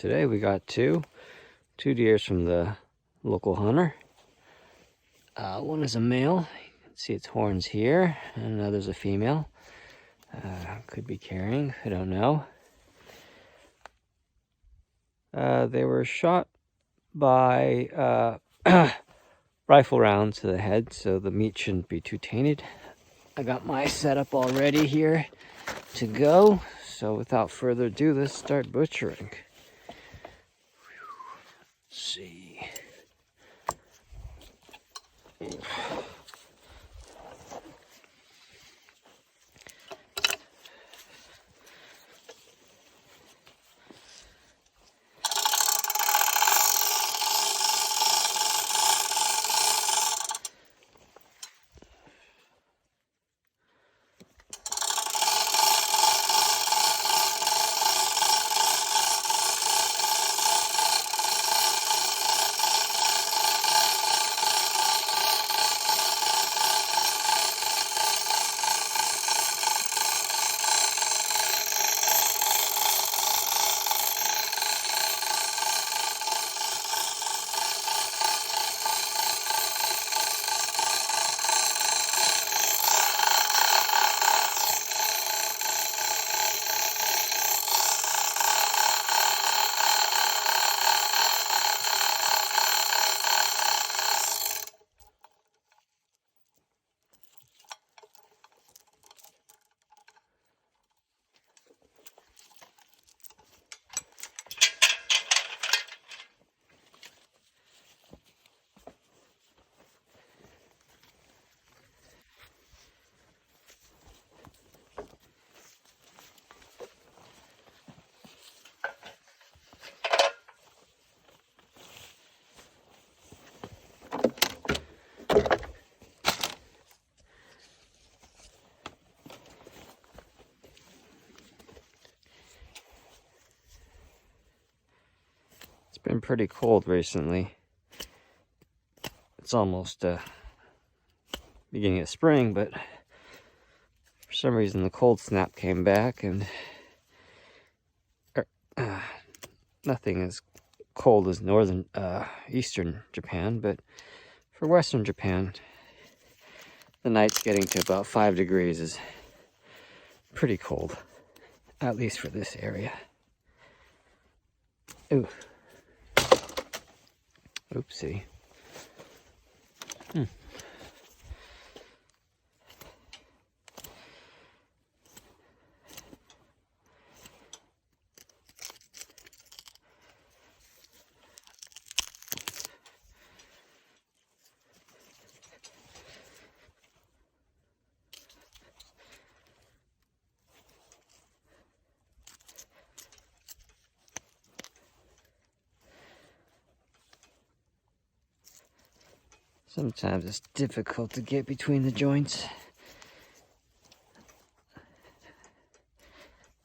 today we got two deers from the local hunter. One is a male, you can see its horns here, and another's a female. Could be carrying, I don't know. They were shot by rifle rounds to the head, so the meat shouldn't be too tainted. I got my setup all ready here to go, so without further ado, let's start butchering. Let's see. It's been pretty cold recently. It's almost beginning of spring, but for some reason the cold snap came back, and nothing as cold as northern eastern Japan, but for western Japan, the night's getting to about 5 degrees is pretty cold, at least for this area. Ooh. Oopsie. Sometimes it's difficult to get between the joints.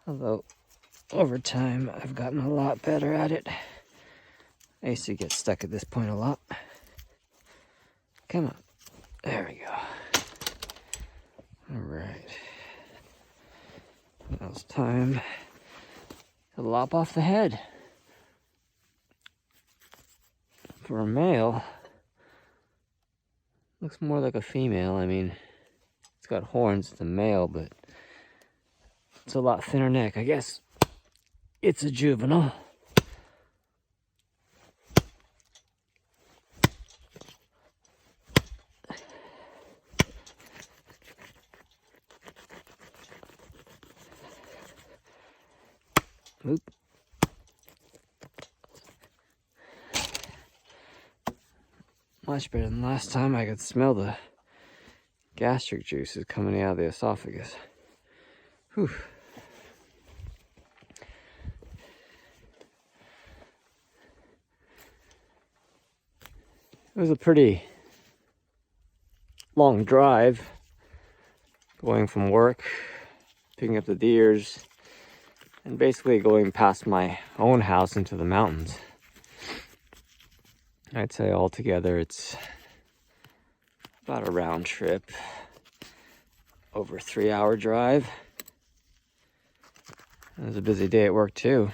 Although, over time, I've gotten a lot better at it. I used to get stuck at this point a lot. Come on. There we go. Alright. Now it's time to lop off the head. For a male, looks more like a female. I mean, it's got horns, it's a male, but it's a lot thinner neck. I guess it's a juvenile. Oop. Much better than last time. I could smell the gastric juices coming out of the esophagus. Whew. It was a pretty long drive going from work, picking up the deers, and basically going past my own house into the mountains. I'd say altogether it's about a round trip, over a 3-hour drive. It was a busy day at work too.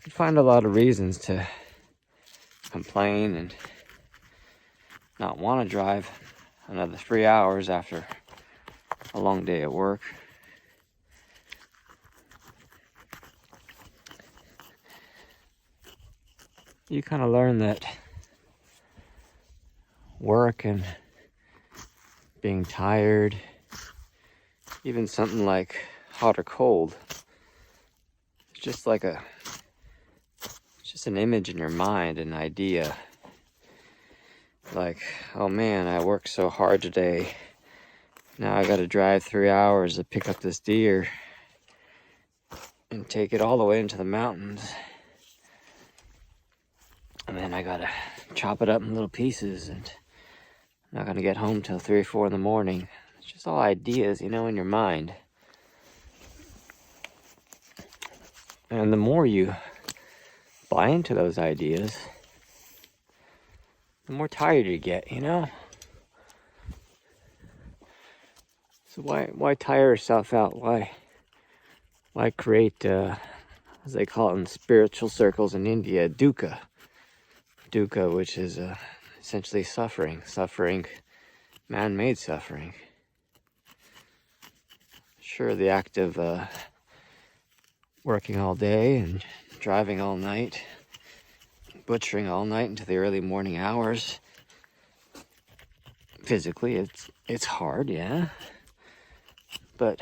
could find a lot of reasons to complain and not want to drive another 3 hours after a long day at work. You kind of learn that work and being tired, even something like hot or cold, it's just like it's just an image in your mind, an idea. Like, oh man, I worked so hard today. Now I gotta drive 3 hours to pick up this deer and take it all the way into the mountains. And then I gotta chop it up in little pieces, and I'm not gonna get home till 3 or 4 in the morning. It's just all ideas, in your mind. And the more you buy into those ideas, the more tired you get, So why tire yourself out? Why create, as they call it in spiritual circles in India, dukkha? Dukkha, which is essentially suffering, man-made suffering. Sure, the act of working all day and driving all night, butchering all night into the early morning hours. Physically, it's hard, yeah. But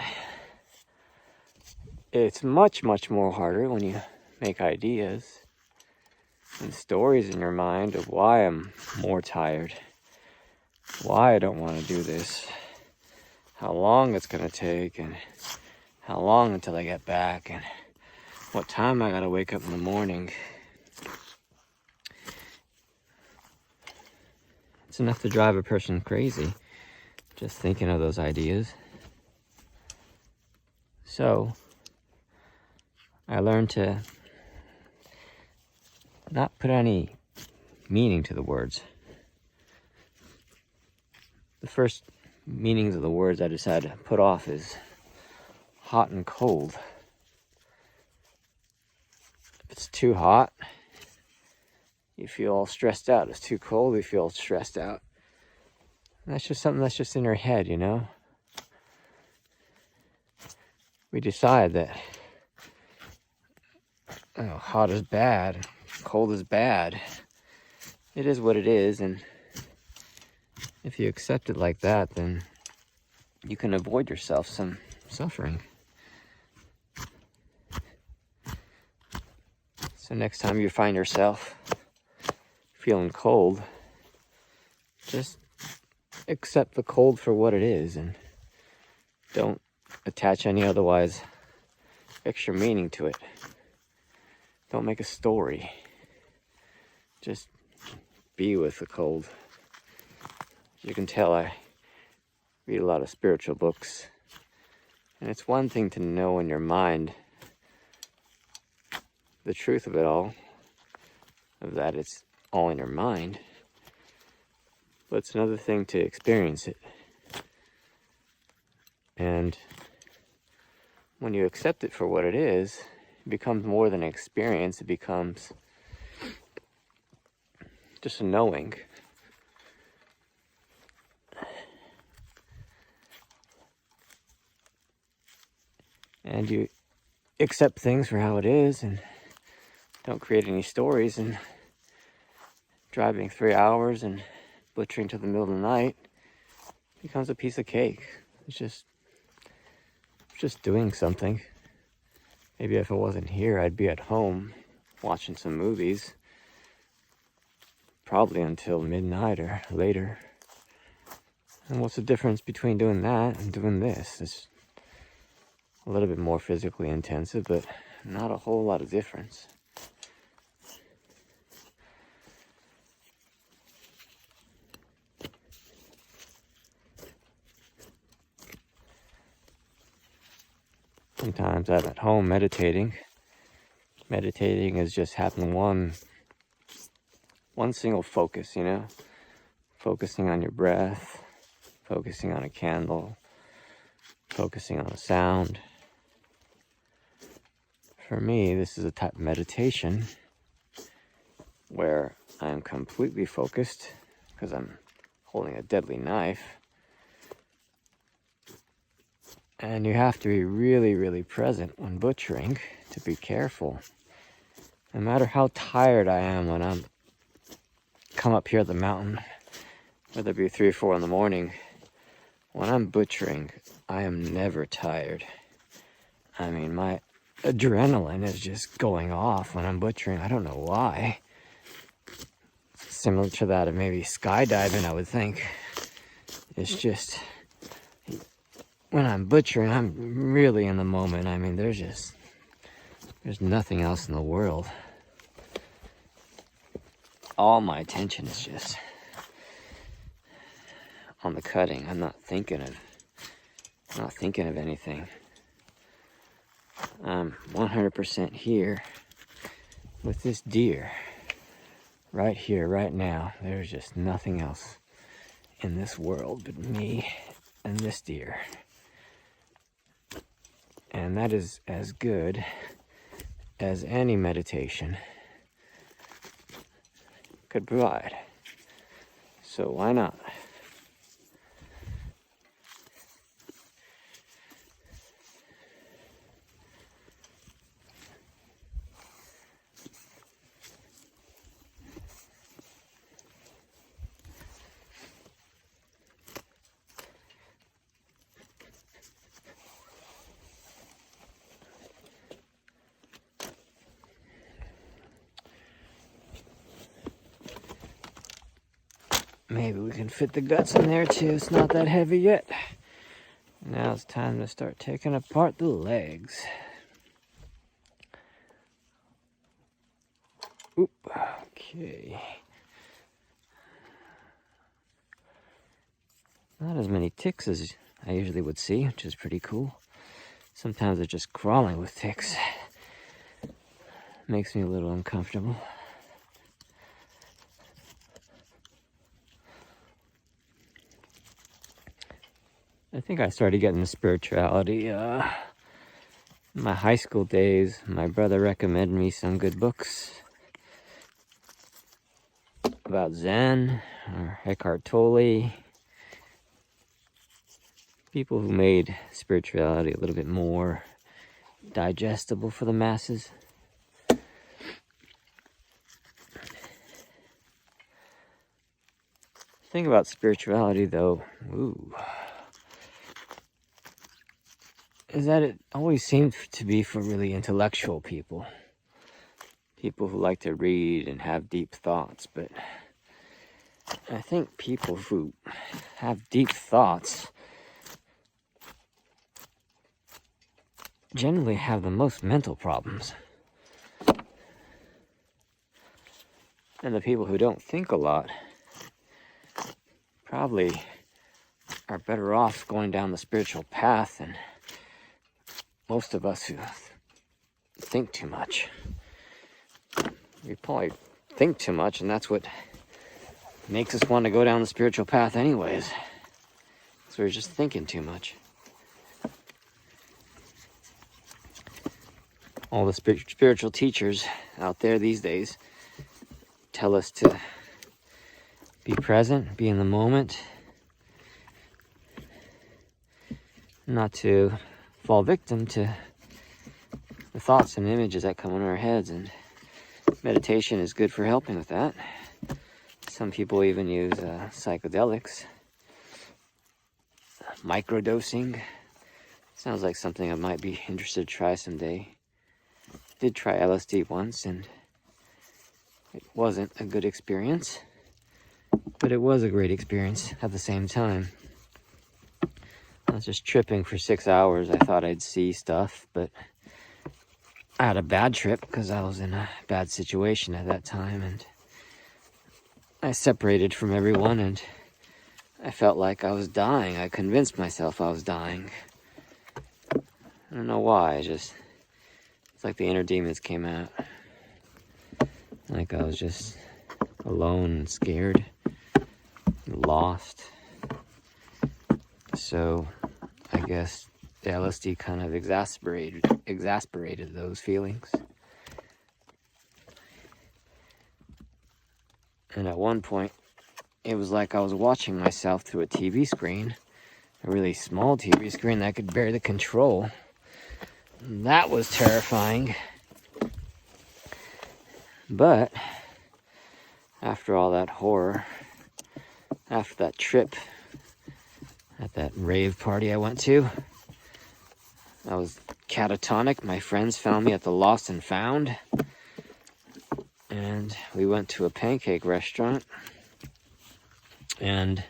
it's much, much more harder when you make ideas and stories in your mind of why I'm more tired, why I don't want to do this, how long it's going to take, and how long until I get back, and what time I gotta wake up in the morning. It's enough to drive a person crazy, just thinking of those ideas. So, I learned to not put any meaning to the words. The first meanings of the words I decided to put off is hot and cold. If it's too hot, you feel all stressed out. If it's too cold, you feel stressed out. And that's just something that's just in our head, We decide that hot is bad, cold is bad. It is what it is, and if you accept it like that, then you can avoid yourself some suffering. So next time you find yourself feeling cold, just accept the cold for what it is and don't attach any otherwise extra meaning to it. Don't make a story. Just be with the cold. As you can tell, I read a lot of spiritual books, and it's one thing to know in your mind the truth of it all, of that it's all in your mind, but it's another thing to experience it. And when you accept it for what it is, it becomes more than an experience. It becomes just a knowing. And you accept things for how it is and don't create any stories, and driving 3 hours and butchering till the middle of the night becomes a piece of cake. It's just doing something. Maybe if I wasn't here, I'd be at home watching some movies, probably until midnight or later. And what's the difference between doing that and doing this? It's a little bit more physically intensive, but not a whole lot of difference. Sometimes I'm at home meditating. Meditating is just having one single focus, focusing on your breath, focusing on a candle, focusing on a sound. For me, this is a type of meditation where I'm completely focused because I'm holding a deadly knife. And you have to be really, really present when butchering to be careful. No matter how tired I am when I'm come up here at the mountain, whether it be 3 or 4 in the morning, when I'm butchering, I am never tired. I mean, my adrenaline is just going off when I'm butchering. I don't know why. Similar to that of maybe skydiving, I would think. It's just, when I'm butchering, I'm really in the moment. I mean, there's nothing else in the world. All my attention is just on the cutting. I'm not thinking of anything. I'm 100% here with this deer. Right here, right now. There's just nothing else in this world but me and this deer. And that is as good as any meditation could provide. So why not? Maybe we can fit the guts in there too. It's not that heavy yet. Now it's time to start taking apart the legs. Oop, okay. Not as many ticks as I usually would see, which is pretty cool. Sometimes they're just crawling with ticks. Makes me a little uncomfortable. I think I started getting into spirituality in my high school days. My brother recommended me some good books about Zen or Eckhart Tolle. People who made spirituality a little bit more digestible for the masses. The thing about spirituality, though, is that it always seems to be for really intellectual people. People who like to read and have deep thoughts. But I think people who have deep thoughts generally have the most mental problems. And the people who don't think a lot probably are better off going down the spiritual path than most of us who think too much. We probably think too much, and that's what makes us want to go down the spiritual path anyways. So we're just thinking too much. All the spiritual teachers out there these days tell us to be present, be in the moment, not to fall victim to the thoughts and images that come in our heads, and meditation is good for helping with that. Some people even use psychedelics, microdosing. Sounds like something I might be interested to try someday. Did try LSD once, and it wasn't a good experience, but it was a great experience at the same time. I was just tripping for 6 hours. I thought I'd see stuff, but I had a bad trip because I was in a bad situation at that time, and I separated from everyone, and I felt like I was dying. I convinced myself I was dying. I don't know why. It's like the inner demons came out. Like I was just alone and scared, lost. So I guess the LSD kind of exasperated those feelings. And at one point, it was like I was watching myself through a TV screen, a really small TV screen that I could barely control. And that was terrifying. But after all that horror, after that trip at that rave party I went to, I was catatonic. My friends found me at the Lost and Found, and we went to a pancake restaurant, and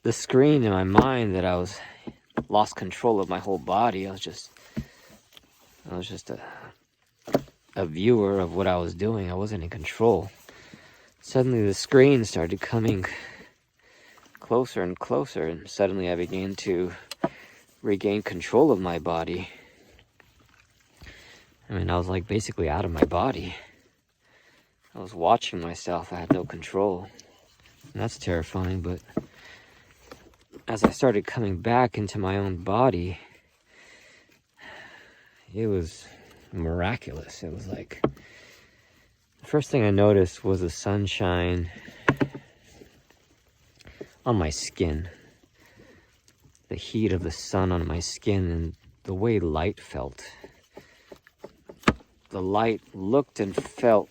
the screen in my mind that I was lost control of my whole body. I was just a viewer of what I was doing. I wasn't in control. Suddenly the screen started coming closer and closer, and suddenly I began to regain control of my body. I mean, I was like basically out of my body. I was watching myself. I had no control. And that's terrifying, but as I started coming back into my own body, it was miraculous. It was like, the first thing I noticed was the sunshine on my skin. The heat of the sun on my skin and the way light felt. The light looked and felt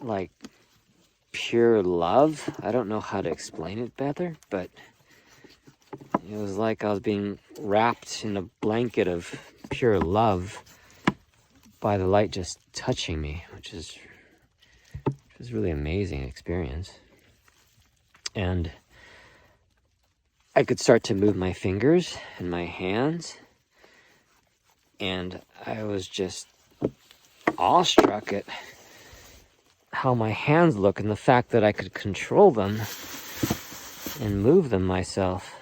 like pure love. I don't know how to explain it better, but it was like I was being wrapped in a blanket of pure love by the light just touching me, which is really amazing experience. And I could start to move my fingers and my hands, and I was just awestruck at how my hands look and the fact that I could control them and move them myself.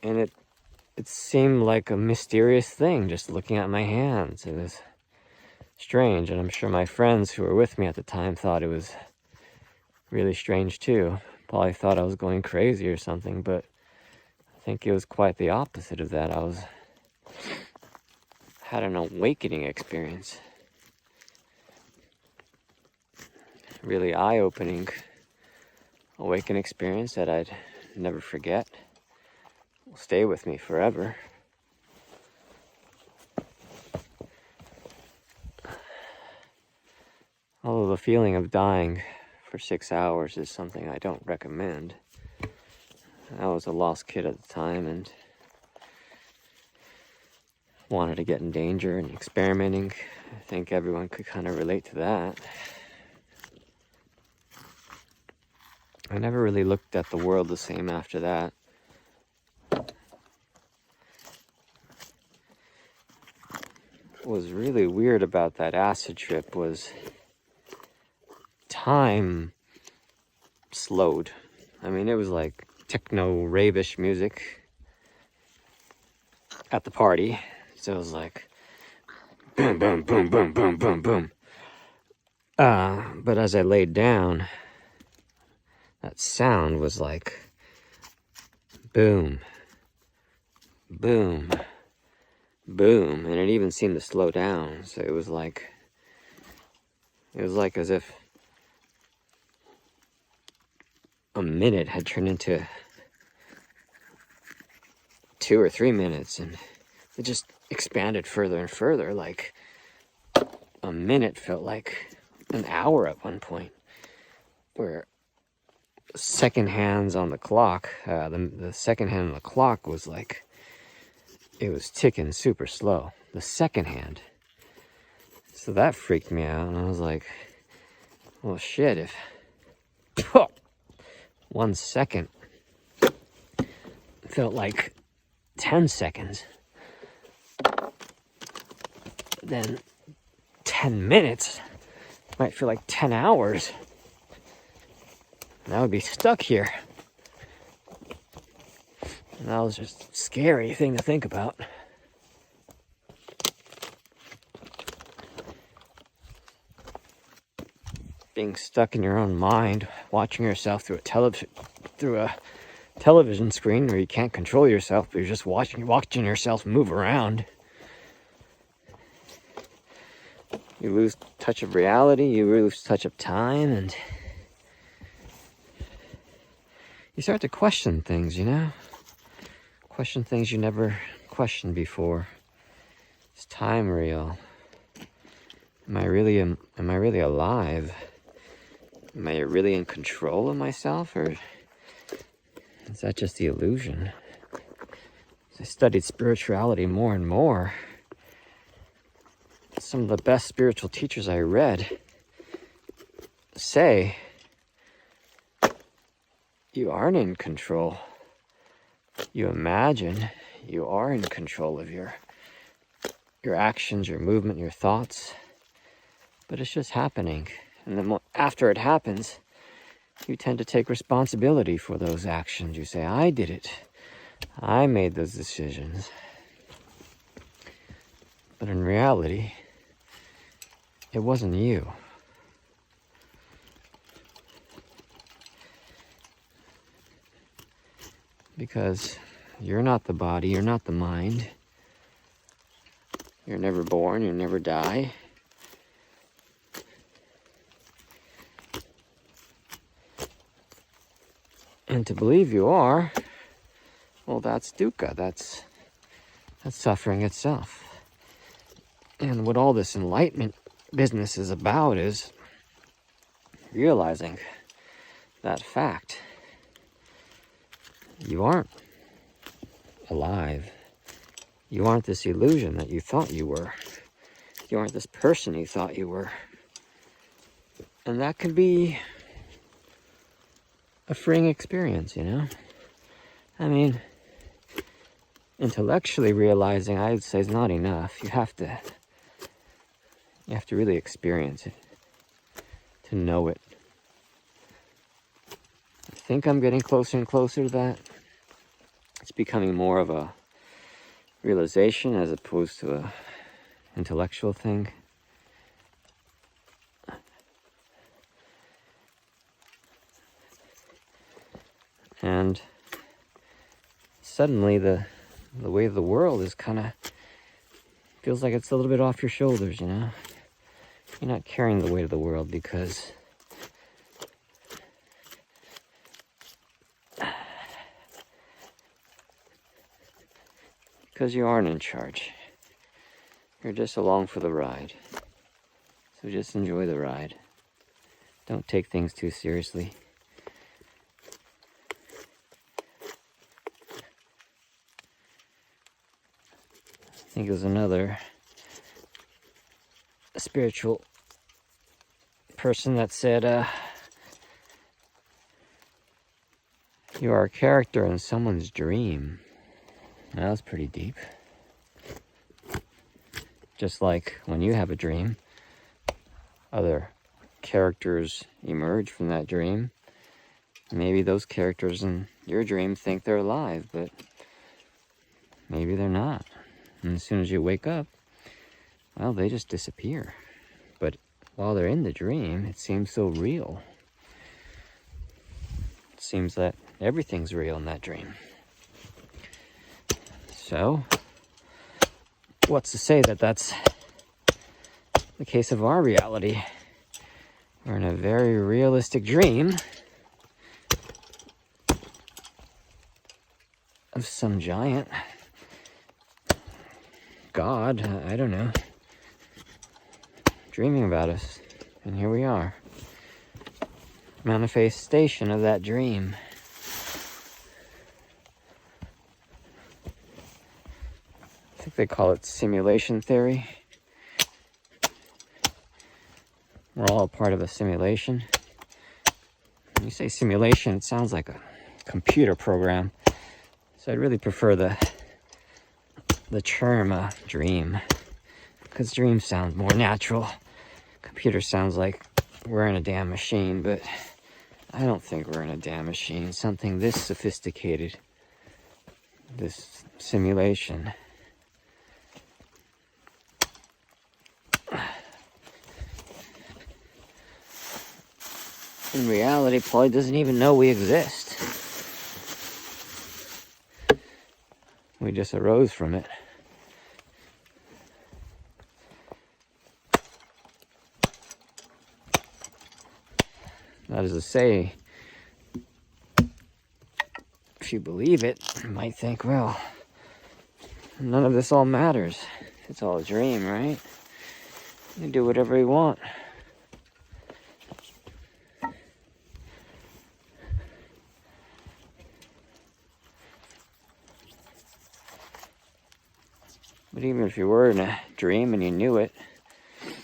And it seemed like a mysterious thing just looking at my hands. It was strange, and I'm sure my friends who were with me at the time thought it was really strange too. Probably thought I was going crazy or something, but I think it was quite the opposite of that. Had an awakening experience. Really eye-opening awakening experience that I'd never forget. Will stay with me forever. Although the feeling of dying for 6 hours is something I don't recommend. I was a lost kid at the time and wanted to get in danger and experimenting. I think everyone could kind of relate to that. I never really looked at the world the same after that. What was really weird about that acid trip was time slowed. I mean, it was like techno rave-ish music at the party. So it was like boom, boom, boom, boom, boom, boom, boom. But as I laid down, that sound was like boom, boom, boom, and it even seemed to slow down. So it was like as if a minute had turned into 2 or 3 minutes, and it just expanded further and further. Like a minute felt like an hour at one point, where second hands on the clock, the second hand on the clock was like, it was ticking super slow, the second hand. So that freaked me out, and I was like, well shit, if 1 second felt like 10 seconds, then 10 minutes might feel like 10 hours. And I would be stuck here. And that was just a scary thing to think about. being stuck in your own mind, watching yourself through a television screen where you can't control yourself, but you're just watching yourself move around. You lose touch of reality, you lose touch of time, and you start to question things, Question things you never questioned before. Is time real? Am I really alive? Am I really in control of myself, or is that just the illusion? As I studied spirituality more and more, some of the best spiritual teachers I read say you aren't in control. You imagine you are in control of your actions, your movement, your thoughts, but it's just happening. And then after it happens, you tend to take responsibility for those actions. You say, I did it. I made those decisions. But in reality, it wasn't you. Because you're not the body, you're not the mind. You're never born, you never die. And to believe you are, well, that's dukkha, that's suffering itself. And what all this enlightenment business is about is realizing that fact. You aren't alive. You aren't this illusion that you thought you were. You aren't this person you thought you were. And that can be a freeing experience, I mean, intellectually realizing, I'd say, is not enough. You have to really experience it to know it. I think I'm getting closer and closer to that. It's becoming more of a realization as opposed to a intellectual thing. And suddenly the weight of the world is feels like it's a little bit off your shoulders, You're not carrying the weight of the world because you aren't in charge. You're just along for the ride. So just enjoy the ride. Don't take things too seriously. I think there's another spiritual person that said, you are a character in someone's dream. That was pretty deep. Just like when you have a dream, other characters emerge from that dream. Maybe those characters in your dream think they're alive, but maybe they're not. And as soon as you wake up, well, they just disappear. But while they're in the dream, it seems so real. It seems that everything's real in that dream. So, what's to say that that's the case of our reality? We're in a very realistic dream of some giant God, I don't know, dreaming about us. And here we are. Manifestation of that dream. I think they call it simulation theory. We're all a part of a simulation. When you say simulation, it sounds like a computer program. So I'd really prefer the term dream, because dream sounds more natural. Computer sounds like we're in a damn machine, but I don't think we're in a damn machine. Something this sophisticated, this simulation. in reality probably doesn't even know we exist. We just arose from it. That is to say, if you believe it, you might think, well, none of this all matters. It's all a dream, right? You do whatever you want. But even if you were in a dream and you knew it, it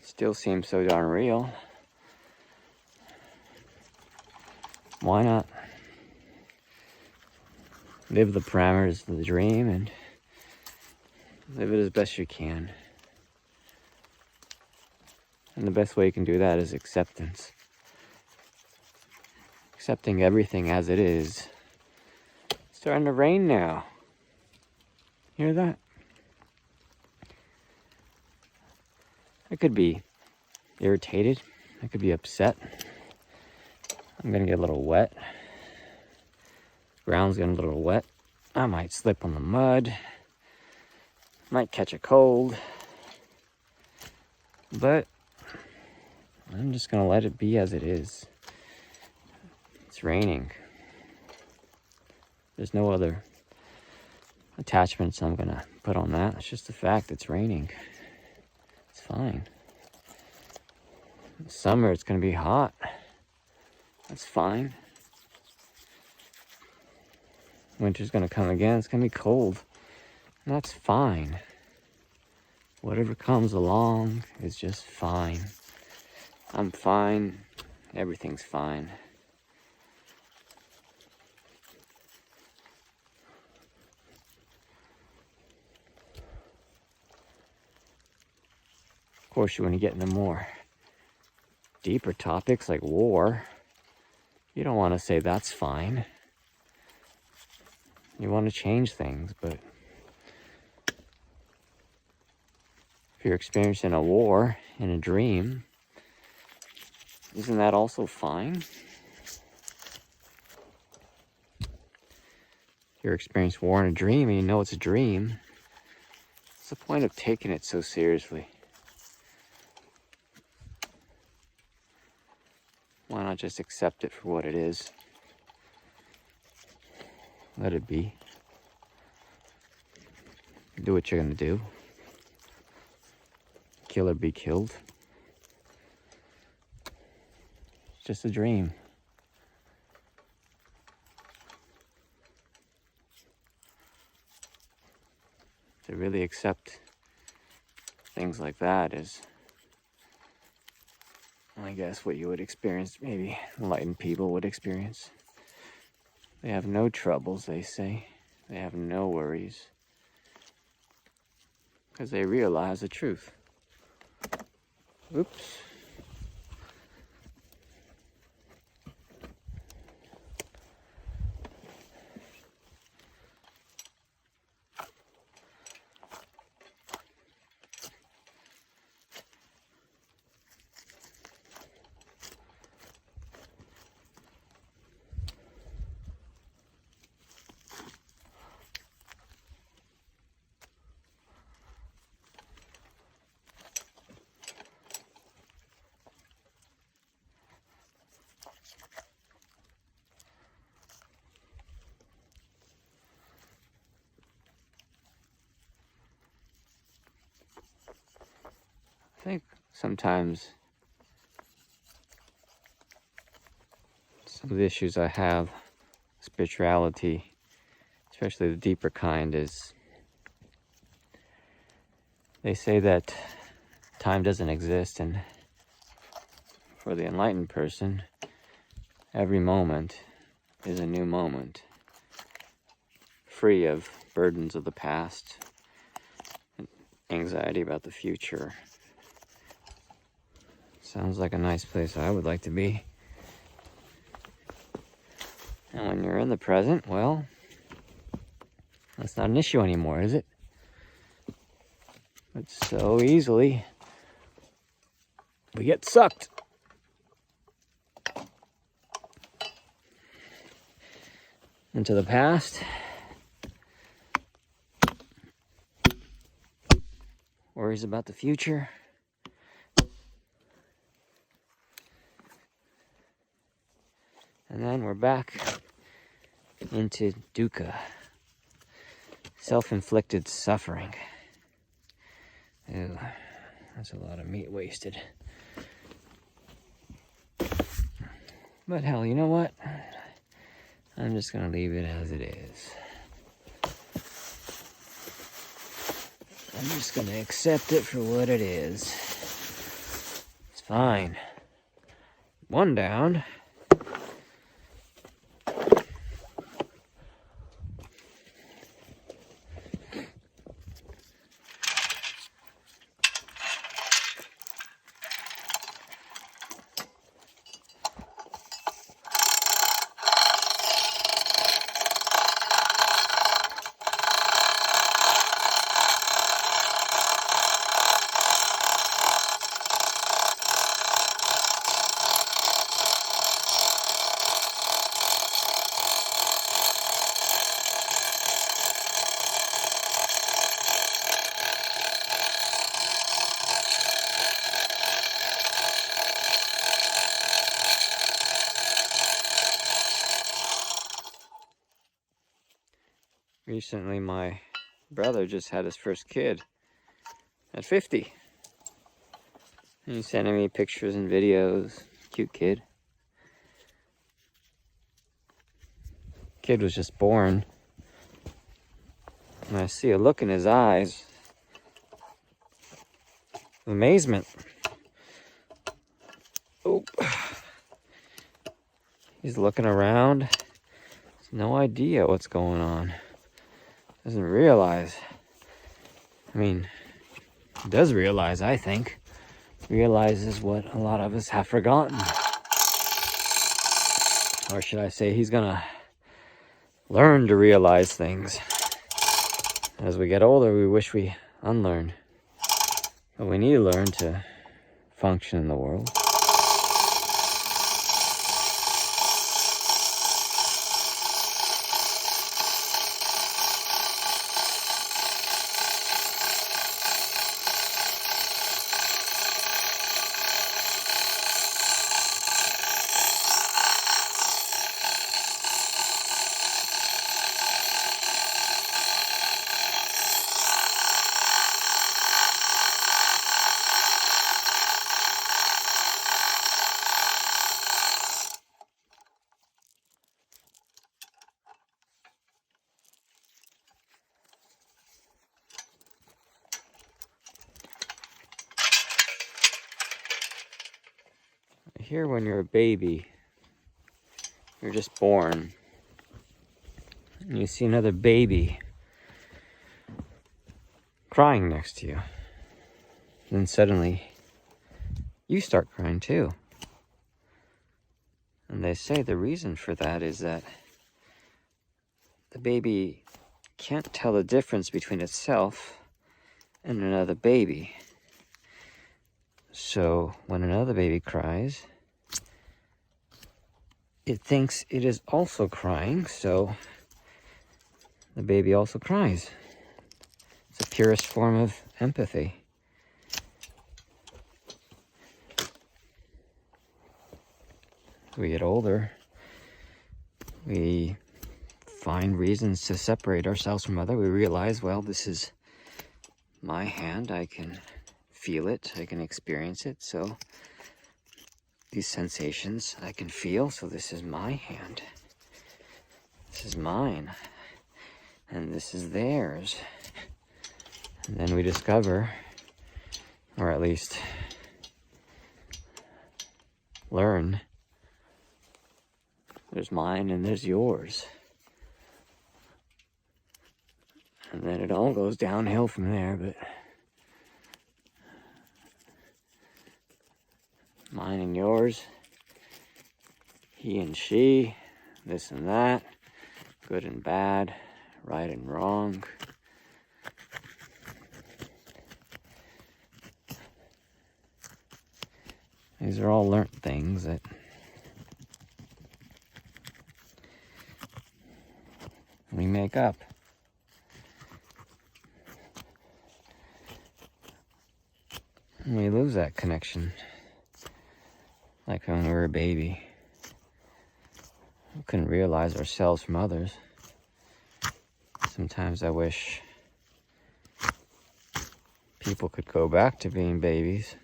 still seems so darn real. Why not live the parameters of the dream and live it as best you can? And the best way you can do that is acceptance. Accepting everything as it is. It's starting to rain now. Hear that? I could be irritated. I could be upset. I'm gonna get a little wet. Ground's getting a little wet. I might slip on the mud. Might catch a cold. But I'm just gonna let it be as it is. It's raining. There's no other attachments I'm gonna put on that. It's just the fact it's raining. It's fine. In summer, it's gonna be hot. That's fine. Winter's gonna come again. It's gonna be cold. And that's fine. Whatever comes along is just fine. I'm fine. Everything's fine. Of course, when you get into more deeper topics like war, you don't want to say that's fine. You want to change things, but if you're experiencing a war in a dream, isn't that also fine? If you're experiencing war in a dream and you know it's a dream, what's the point of taking it so seriously? Why not just accept it for what it is? Let it be. Do what you're gonna do. Kill or be killed. It's just a dream. To really accept things like that is, I guess, what you would experience, maybe enlightened people would experience. They have no troubles, they say. They have no worries. Because they realize the truth. Oops. I think sometimes some of the issues I have, spirituality, especially the deeper kind, is they say that time doesn't exist, and for the enlightened person, every moment is a new moment, free of burdens of the past, and anxiety about the future. Sounds like a nice place I would like to be. And when you're in the present, well, that's not an issue anymore, is it? But so easily, we get sucked. into the past, worries about the future, and then we're back into dukkha, self-inflicted suffering. Ew, that's a lot of meat wasted. But hell, you know what? I'm just gonna leave it as it is. I'm just gonna accept it for what it is. It's fine. One down. Recently, my brother just had his first kid at 50. And he's sending me pictures and videos. Cute kid. Kid was just born. And I see a look in his eyes. Amazement. Oh. He's looking around. Has no idea what's going on. Doesn't realize. I mean, he does realize, I think. Realizes what a lot of us have forgotten. Or should I say, he's gonna learn to realize things. As we get older, we wish we unlearn. But we need to learn to function in the world. Here, when you're a baby, you're just born, and you see another baby crying next to you. Then suddenly, you start crying too. And they say the reason for that is that the baby can't tell the difference between itself and another baby. So when another baby cries, it thinks it is also crying, so the baby also cries. It's the purest form of empathy. As we get older, we find reasons to separate ourselves from others. We realize, well, this is my hand. I can feel it. I can experience it. So these sensations I can feel. So this is my hand. This is mine. And this is theirs. And then we discover, or at least learn, there's mine and there's yours. And then it all goes downhill from there, but mine and yours, he and she, this and that, good and bad, right and wrong. These are all learnt things that make up. And we lose that connection. Like when we were a baby. We couldn't realize ourselves from others. Sometimes I wish people could go back to being babies.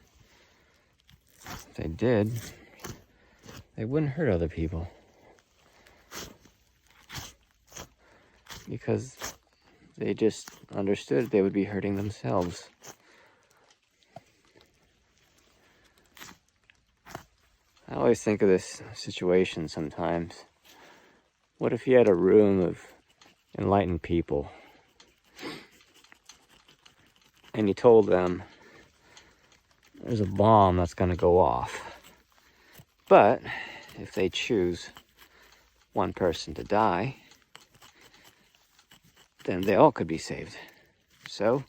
If they did, they wouldn't hurt other people. Because they just understood they would be hurting themselves. I always think of this situation sometimes. What if you had a room of enlightened people and you told them there's a bomb that's going to go off, but if they choose one person to die, then they all could be saved. So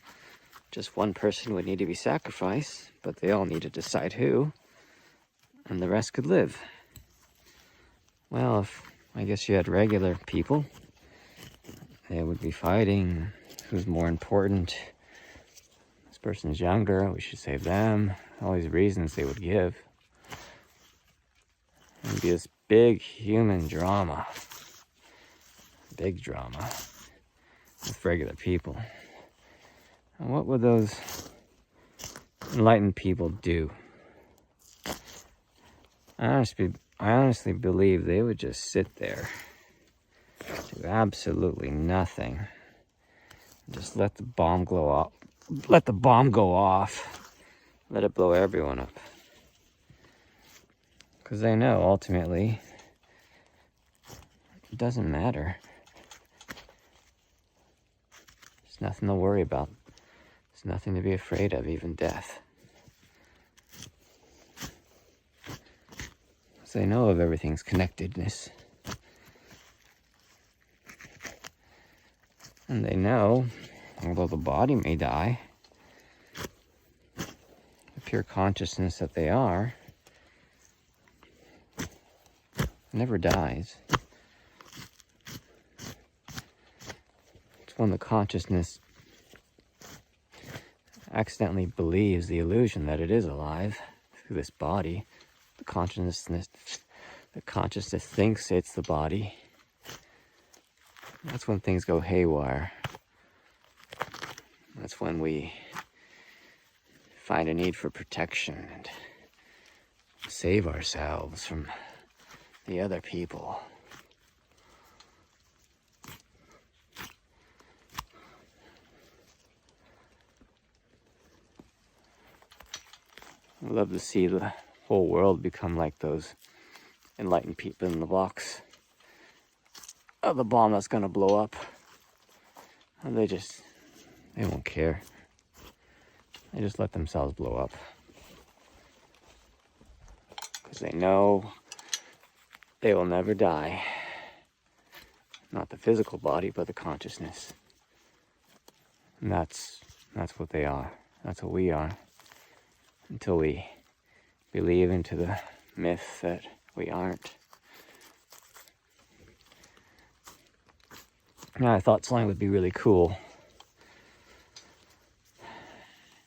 just one person would need to be sacrificed, but they all need to decide who, and the rest could live. Well, if I guess you had regular people, they would be fighting who's more important. This person's younger, we should save them. All these reasons they would give. It would be this big human drama. Big drama with regular people. And what would those enlightened people do? I honestly believe they would just sit there, do absolutely nothing, just let the bomb go off, let it blow everyone up. Because they know ultimately it doesn't matter. There's nothing to worry about. There's nothing to be afraid of, even death. They know of everything's connectedness. And they know, although the body may die, the pure consciousness that they are never dies. It's when the consciousness accidentally believes the illusion that it is alive through this body. The consciousness thinks it's the body. That's when things go haywire. That's when we find a need for protection and save ourselves from the other people. I love to see the whole world become like those enlightened people in the box of the bomb that's gonna blow up. And they won't care. They just let themselves blow up. Because they know they will never die. Not the physical body, but the consciousness. And that's what they are. That's what we are. Until we believe into the myth that we aren't. Now, I thought something would be really cool.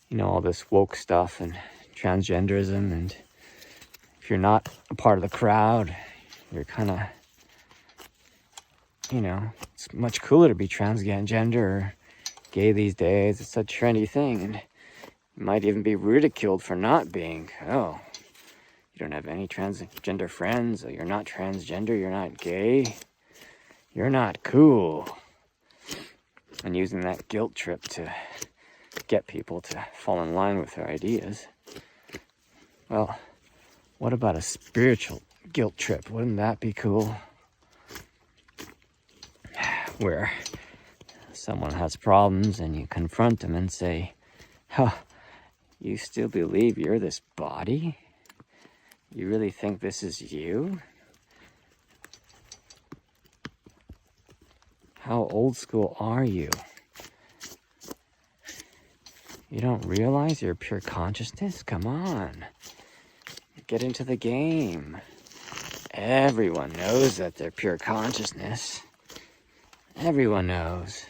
You know, all this woke stuff and transgenderism, and if you're not a part of the crowd, you're kind of, you know, it's much cooler to be transgender or gay these days. It's a trendy thing, and you might even be ridiculed for not being. Oh, you don't have any transgender friends, or you're not transgender, you're not gay, you're not cool. And using that guilt trip to get people to fall in line with their ideas. Well, what about a spiritual guilt trip? Wouldn't that be cool? Where someone has problems and you confront them and say, huh, you still believe you're this body? You really think this is you? How old school are you? You don't realize you're pure consciousness? Come on. Get into the game. Everyone knows that they're pure consciousness. Everyone knows.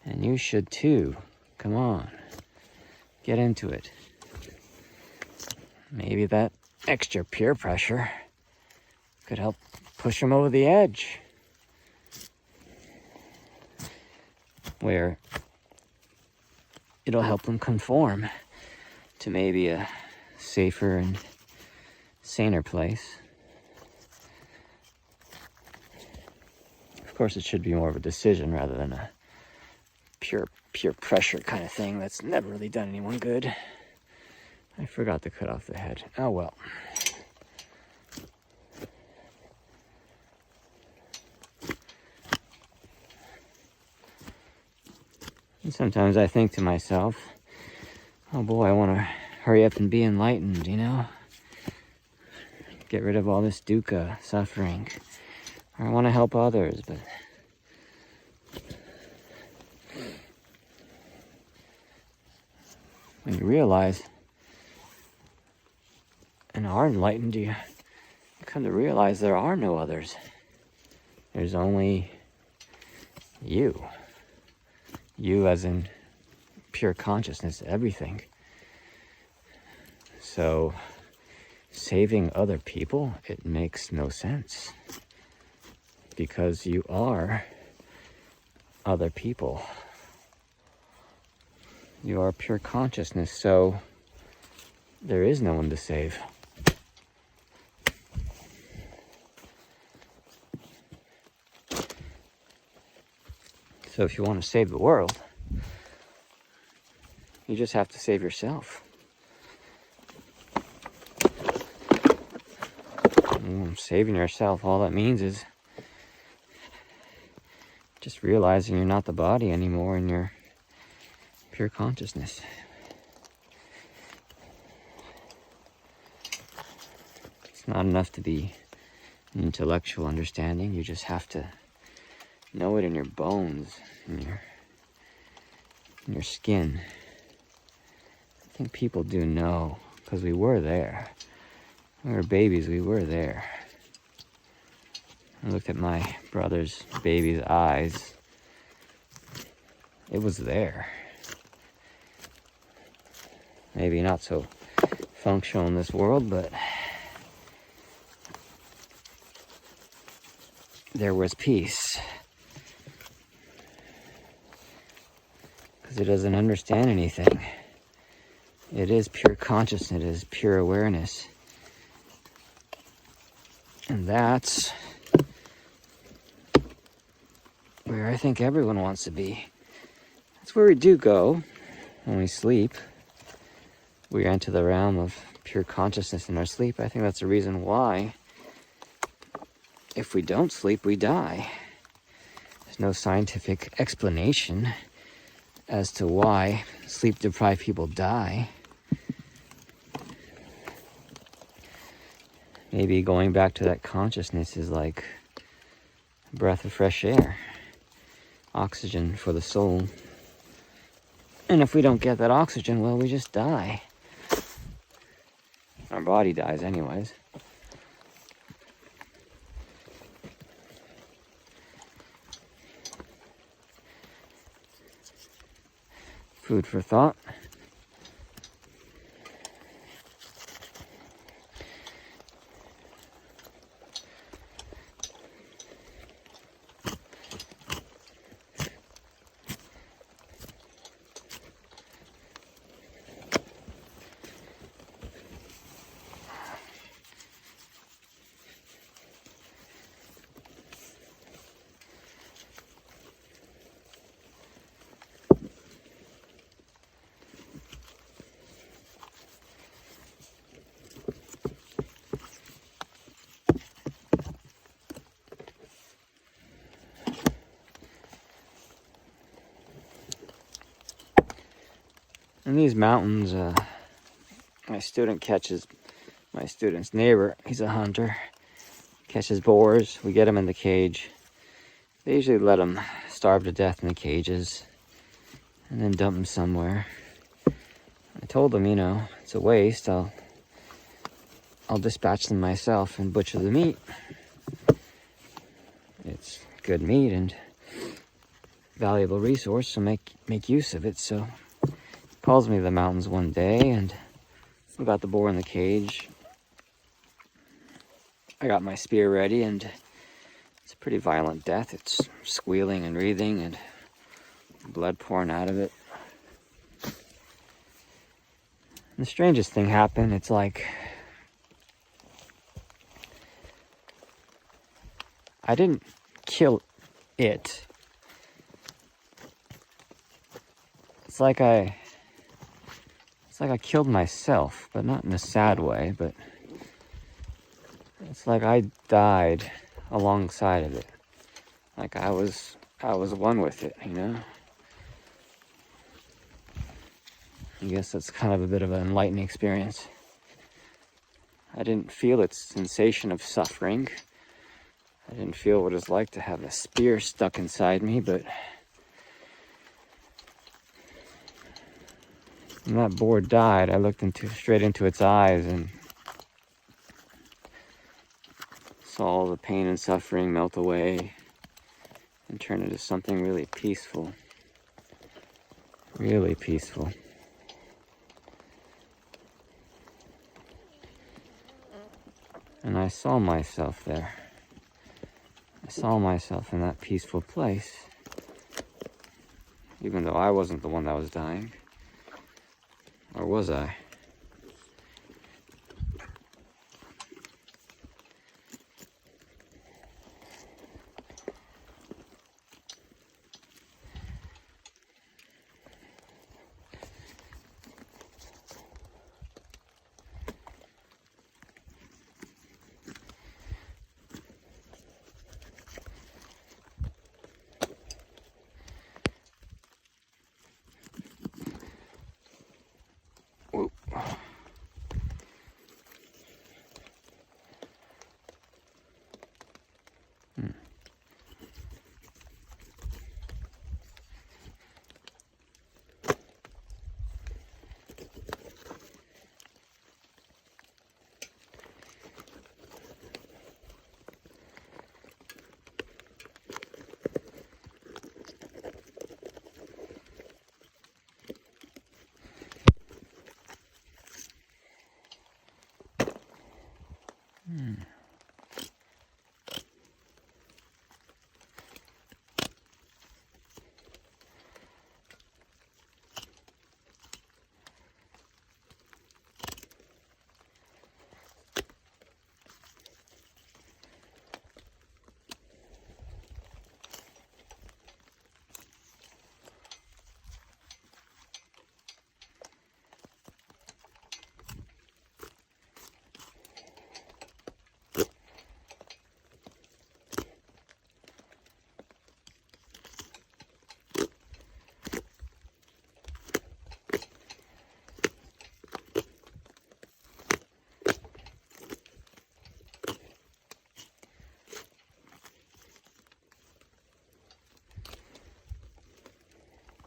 And you should too. Come on. Get into it. Maybe that extra peer pressure could help push them over the edge. Where it'll help them conform to maybe a safer and saner place. Of course, it should be more of a decision rather than a pure pressure kind of thing that's never really done anyone good. I forgot to cut off the head. Oh well. And sometimes I think to myself, oh boy, I want to hurry up and be enlightened, you know? Get rid of all this dukkha, suffering. Or I want to help others, but when you realize and are enlightened, you come to realize there are no others. There's only you. You as in pure consciousness, everything. So saving other people, it makes no sense. Because you are other people. You are pure consciousness, so there is no one to save. So if you want to save the world, you just have to save yourself. Saving yourself, all that means is just realizing you're not the body anymore and you're pure consciousness. It's not enough to be an intellectual understanding. You just have to know it in your bones, in your skin. I think people do know, because we were there. When we were babies, we were there. I looked at my brother's baby's eyes. It was there. Maybe not so functional in this world, but there was peace. Because it doesn't understand anything. It is pure consciousness, it is pure awareness. And that's where I think everyone wants to be. That's where we do go when we sleep. We enter the realm of pure consciousness in our sleep. I think that's the reason why, if we don't sleep, we die. There's no scientific explanation as to why sleep-deprived people die. Maybe going back to that consciousness is like a breath of fresh air, oxygen for the soul. And if we don't get that oxygen, well, we just die. Our body dies anyways. Food for thought. In these mountains, my student's neighbor, he's a hunter, catches boars. We get them in the cage. They usually let them starve to death in the cages and then dump them somewhere. I told him, it's a waste. I'll dispatch them myself and butcher the meat. It's good meat, and valuable resource, so make use of it. So he calls me to the mountains one day, and we got the boar in the cage. I got my spear ready, and it's a pretty violent death. It's squealing and wreathing and blood pouring out of it. And the strangest thing happened. It's like I didn't kill it. It's like I killed myself, but not in a sad way, but it's like I died alongside of it. Like I was one with it, you know? I guess that's kind of a bit of an enlightening experience. I didn't feel its sensation of suffering. I didn't feel what it's like to have a spear stuck inside me, but when that boar died, I looked straight into its eyes and saw all the pain and suffering melt away and turn into something really peaceful. Really peaceful. And I saw myself there. I saw myself in that peaceful place, even though I wasn't the one that was dying. Or was I? Whoop.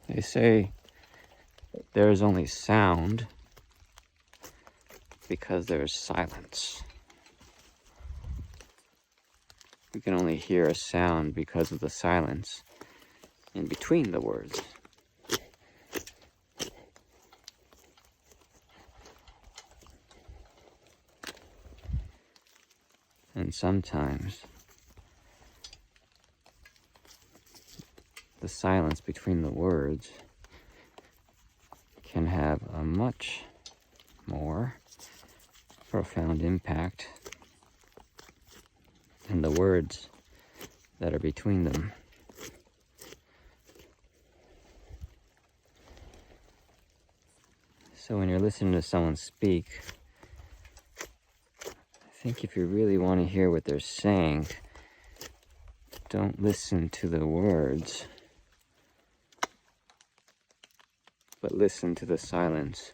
They say there is only sound because there is silence. We can only hear a sound because of the silence in between the words. And sometimes the silence between the words can have a much more profound impact than the words that are between them. So when you're listening to someone speak, I think if you really want to hear what they're saying, don't listen to the words, but listen to the silence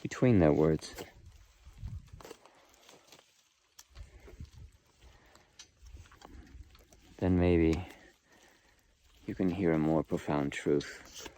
between their words. Then maybe you can hear a more profound truth.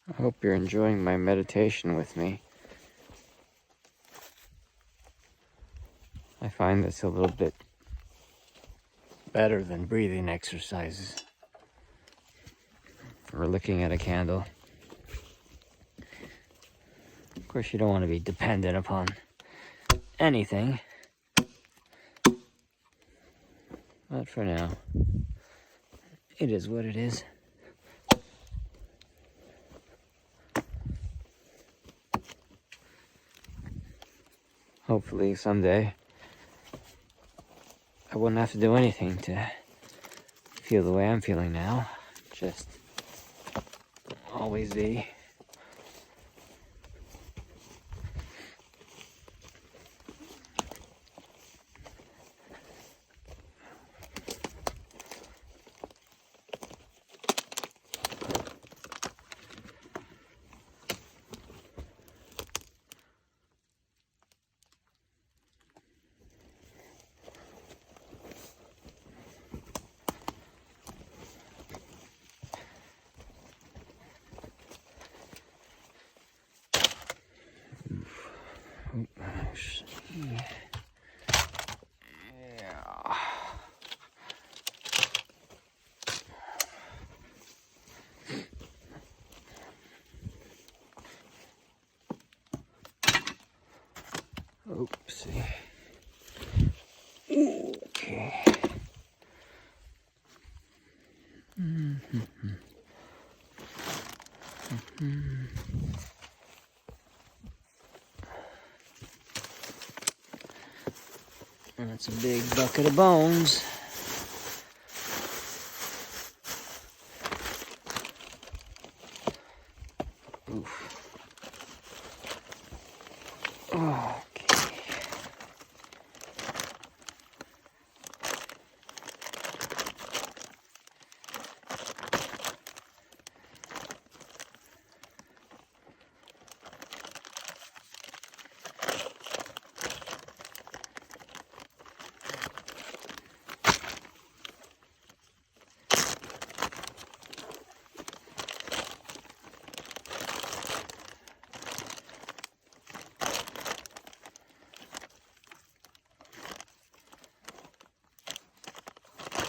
I hope you're enjoying my meditation with me. I find this a little bit better than breathing exercises or looking at a candle. Of course, you don't want to be dependent upon anything. But for now, it is what it is. Hopefully someday I wouldn't have to do anything to feel the way I'm feeling now. Just always be. Yeah. Oopsie. Okay. And that's a big bucket of bones. Oof. Okay.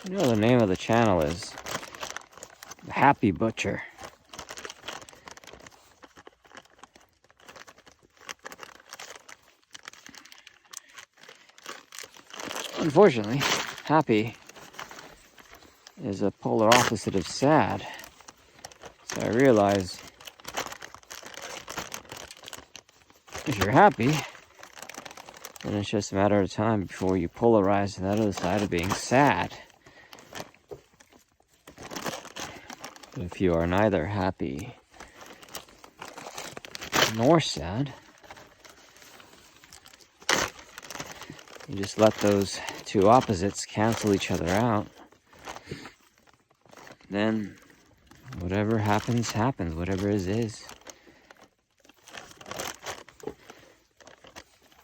You know the name of the channel is Happy Butcher. Unfortunately, happy is a polar opposite of sad. So I realize if you're happy, then it's just a matter of time before you polarize to that other side of being sad. But if you are neither happy nor sad, you just let those two opposites cancel each other out. Then whatever happens, happens. Whatever is.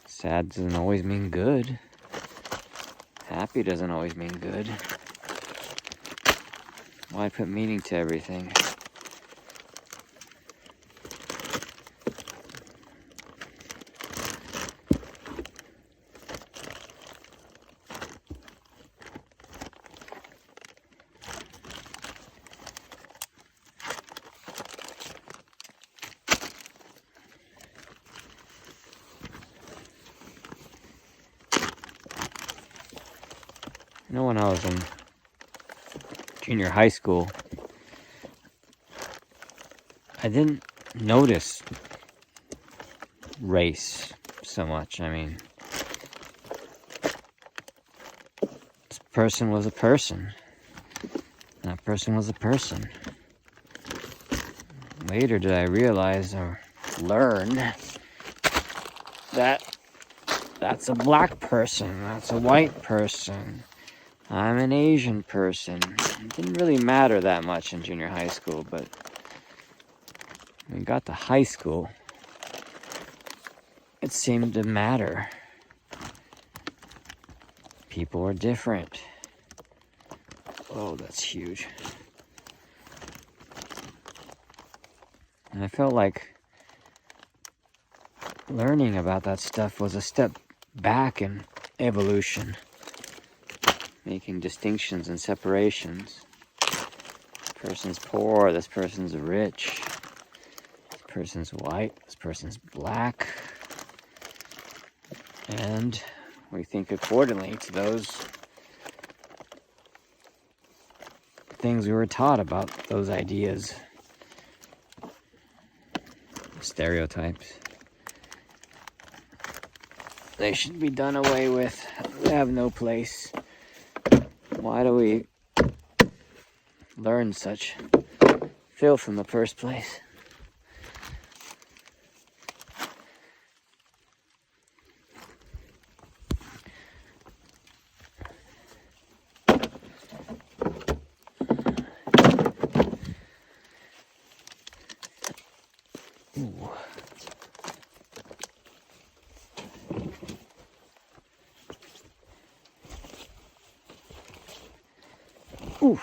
Sad doesn't always mean good. Happy doesn't always mean good. Why put meaning to everything? You know, when I was in junior high school, I didn't notice race so much. I mean, this person was a person. That person was a person. Later did I realize or learn that that's a black person, that's a white person, I'm an Asian person. It didn't really matter that much in junior high school, but when we got to high school, it seemed to matter. People are different. Oh, that's huge. And I felt like learning about that stuff was a step back in evolution, making distinctions and separations. This person's poor, this person's rich, this person's white, this person's black. And we think accordingly to those things we were taught about those ideas, stereotypes. They should be done away with. They have no place. Why do we learn such filth in the first place? Ooh. Ooh.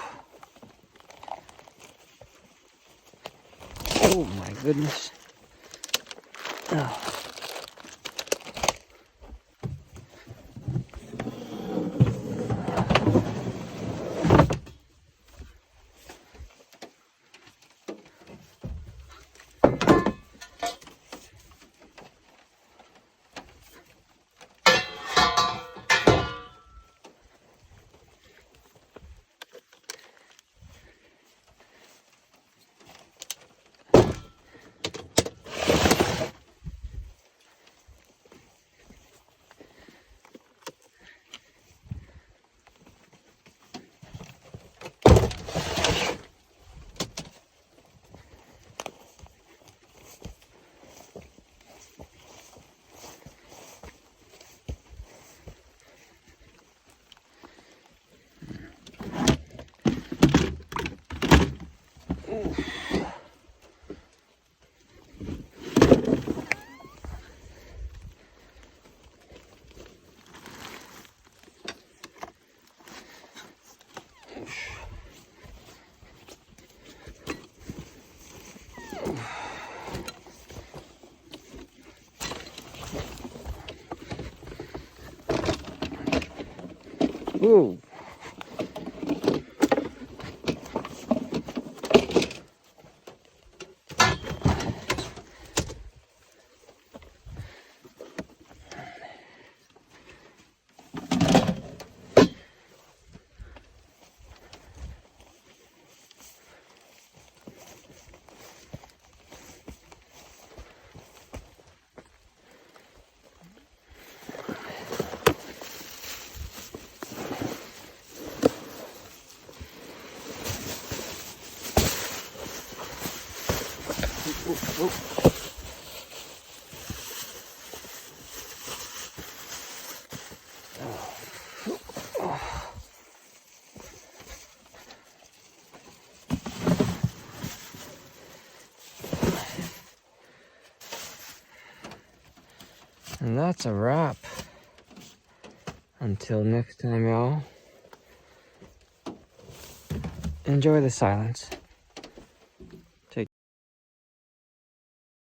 Oh my goodness. Oh. Ooh. Ooh. And that's a wrap. Until next time, y'all. Enjoy the silence.